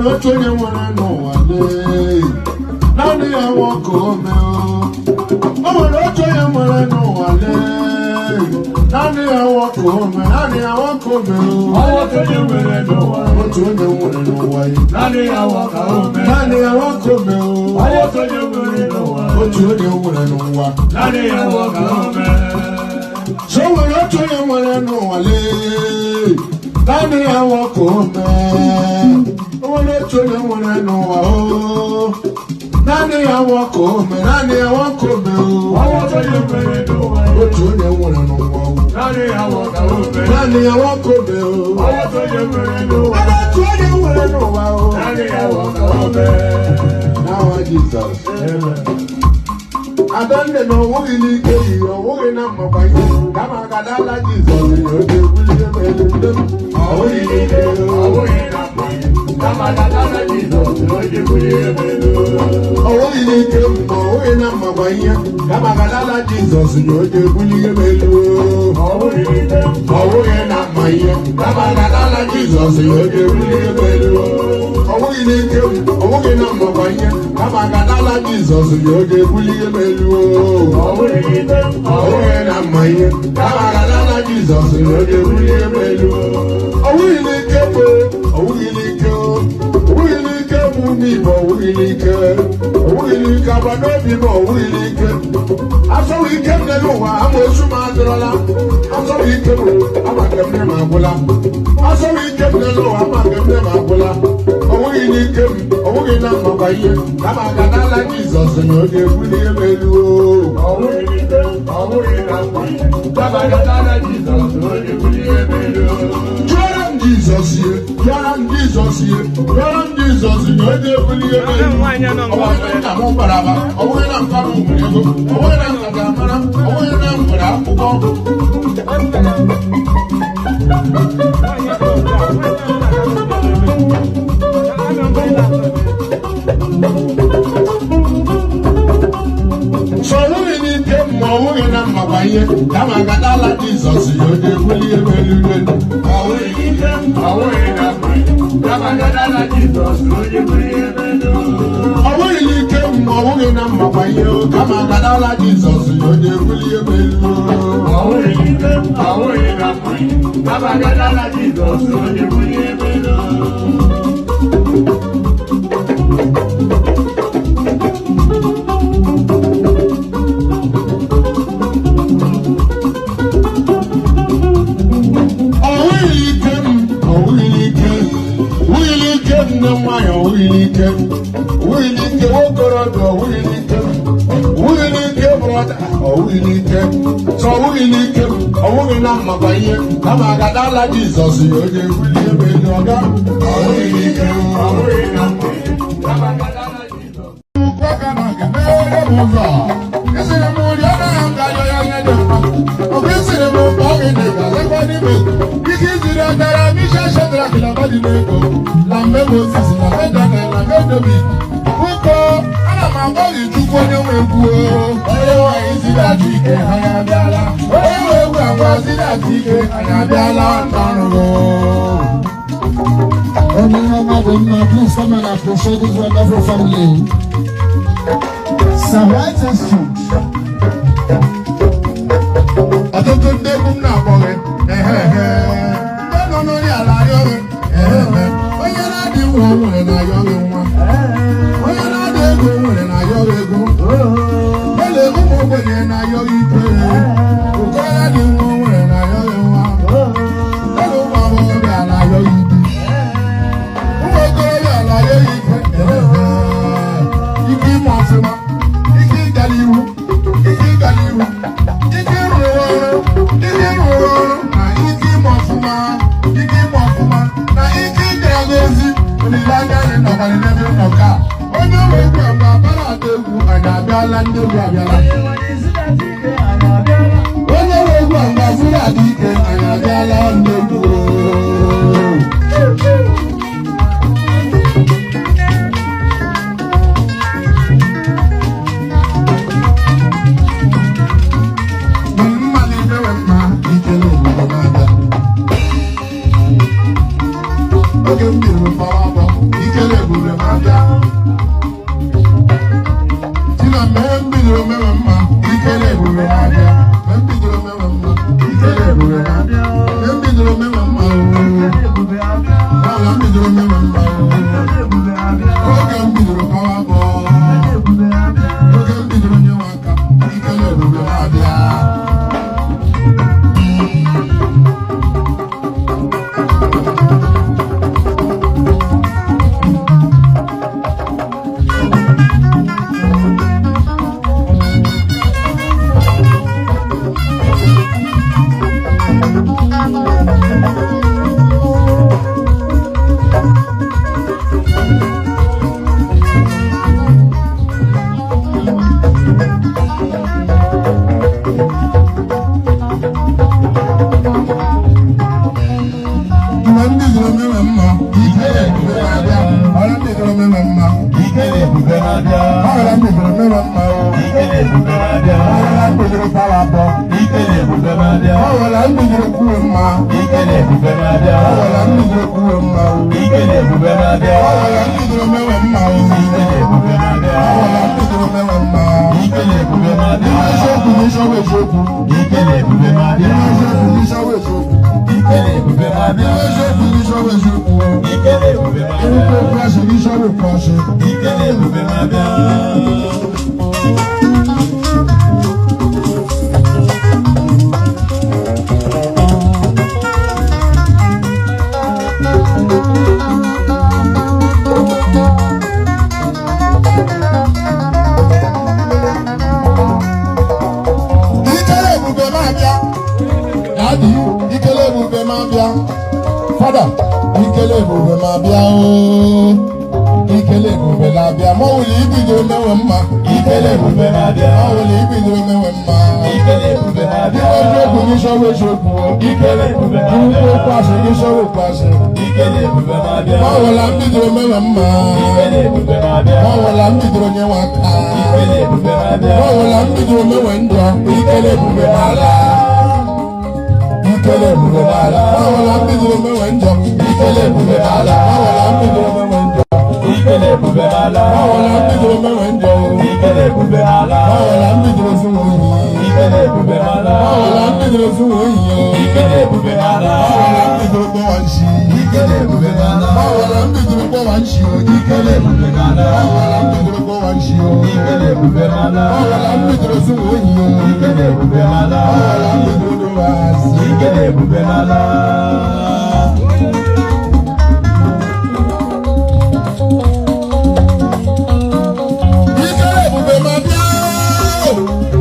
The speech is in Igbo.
nwere otu onye nwere n'ụwa lee naanị ya nwoke ome o nwere otu onye nwere n'ụwa lee naanị ya nwoke ome naanị ya nwoke ome otu onye nwere n'ụwa otu onye nwere n'ụwa naanị ya nwoke ome naanị ya nwoke ome otu onye nwere n'ụwa otu onye nwere n'ụwa naanị ya nwoke ome so nwere otu onye nwere n'ụwa lee naanị ya nwoke ome o nwere otu onye nwere n'ụwa o naanị ya nwoke ome naanị ya nwoke ome otu onye nwere n'ụwa otu onye nwere n'ụwa naanị ya nwoke ome naanị ya nwoke ome otu onye nwere n'ụwa otu onye nwere n'ụwa naanị ya nwoke ome n'aha Jizọs Adanne na onweghị n'ike yi onweghị na mmakwanye kama agadala Jizọs ya oge ebulie m elu nne m onweghị n'ike ọbụghị na mmanya kama agadala Jizọs oge bulie m elu onweghị n'ike m onweghị na mmakwanye kama agadala Jizọs ya oge ebulie m elu ọbụghị n'ike onweghị na mmanye kama agadala Jizọs ya oge ebulie m elu onweghị n'ike m onweghị na mmakwanye kama agadala Jizọs ya oge ebulie m elu ọbụghị n'ike onweghị na mmanye kama agadala Jizọs ya oge ebulie m elu onweghị n'ike m onweghị n'ike onweghị n'ike m ume Igbo onweghị n'ike agbata obi m onweghị n'ike asọghị ike m n'elu ụwa amaosu m adịrọla asọghị ike m amaka m nne m agwụla asọghị ike m n'elu ụwa amaka m nne m agwụla onweghị n'ike m onweghị na mmakwa ihe kama agadala Jizọs na oge ebulie m elu ọbụghị n'ike ọbụghị na mmanya kama agadala Jizọs oge bulie m elu jụọrọ m Jizọs ihe jụọrọ m Jizọs ihe jụọrọ m Jizọs na oge ebulie m elu ọnweghị nna m bara aba onweghị na mpa m nwere ego onweghị na nka ga-amara onweghị na m nwere akwụkwọ so onweghị n'ike m ma onweghị na mmakwanye kama agadala Jizọs ya oge ebulie m elu ọbụghị n'ike ọbụghị na mmanya kama agadala Jizọs oge bulie m elu onweghị n'ike m ma onweghị na mmakwanye kama agadala Jizọs ya oge ebulie m elu ọbụghị n'ike ọbụghị na mmanya kama agadala Jizọs oge bulie m elu nne nwanyị onweghị n'ike nwokorobịa onweghị n'ike brọda onweghị n'ike so onweghị n'ike onweghị na mmakwa ihe kama agadala Jizọs ya oge ebulie m elu ọga onweghị n'ike ọbụghị na mmanya kama agadala Jizọs ụzọ isiri m ụdị anaghị m ga-ayọ ya nye dị mma ọbụ isiri m mgbe ọ ga-edega lekwa n'ime ike ijiri agara n'isi Shedrak na Abednego na mgbe Mozis na mgbe Daniel na mgbe David ụkọ ana m agbalị Chukwu onye nwe egwu onye nwanyị zidata ike anyị abịala onye nwe egwu agwa zidata ike anyị abịala n'ọrụ Please come and appreciate this wonderful family. Samaritan Street. ọtụtụ ndị egwu m na-akpọghị ndị nọ n'onye ala ayọghị onye na-adị nwa nwere na ayọghị nwa onye na-adị ego nwere na ayọghị ego ele ụmụ ogbenye na ayọghị ike ụkọ ya dị nwa nwere na ayọghị nwa ele ụmụ agbọghọbịa na ayọghị ike ụmụ okorobịa na ayọghị ike ike ime ọfụma ike ịgala iwu ike ịgala iwu ike ịrụ ọrụ na ike ime ọfụma na ike ịdịrị ozi olileanya anyị nọkwara n'ebe nnọkọ a onye nwe egwu agba abara ada egwu anyị abịala ndị egwu abịala onye nwe egwu agba ziri ada ike anyị abịala ndị egwu oge m bidoro pawa abọ ikele ebube na-abịa tina mee m bidoro mewe mma ikele ebube na-abịa mee m bidoro mewe mma ikele ebube na-abịa mee m bidoro mewe mma ọla m bidoro mewe mma oge m bidoro pawa abọ oge m bidoro nyewe aka ikele ebube na-abịa Father, ikele ebube ma bịa o ikele ebube na bịa ma wuli ibido mewe mma ikele ebube na bịa ma wuli ibido mewe mma ikele ebube na bịa ojo ni sowe soku ikele ebube na bịa ko kwase ni sowe kwase ikele ebube na bịa ma wala ibido mewe mma ikele ebube na bịa ma wala ibido nyewa aka ikele ebube na bịa ma wala ibido mewe ndọ ikele ebube na ala ikele ebube ala awala mbidoro mewe njọ ikele ebube ala awala mbidoro mewe njọ ikele ebube ala awala mbidoro mewe njọ ikele ebube ala awala mbidoro fún oyin ikele ebube ala awala mbidoro fún oyin ikele ebube ala awala mbidoro gbọ́ wa nsi ikele ebube ala awala mbidoro gbọ́ wa nsi ikele ebube ala awala mbidoro gbọ́ wa nsi ikele ebube ala awala mbidoro fún oyin ikele ebube ala awala mbidoro gbọ́ wa nsi ikele ebube ala. Ikele ebube ma bịa.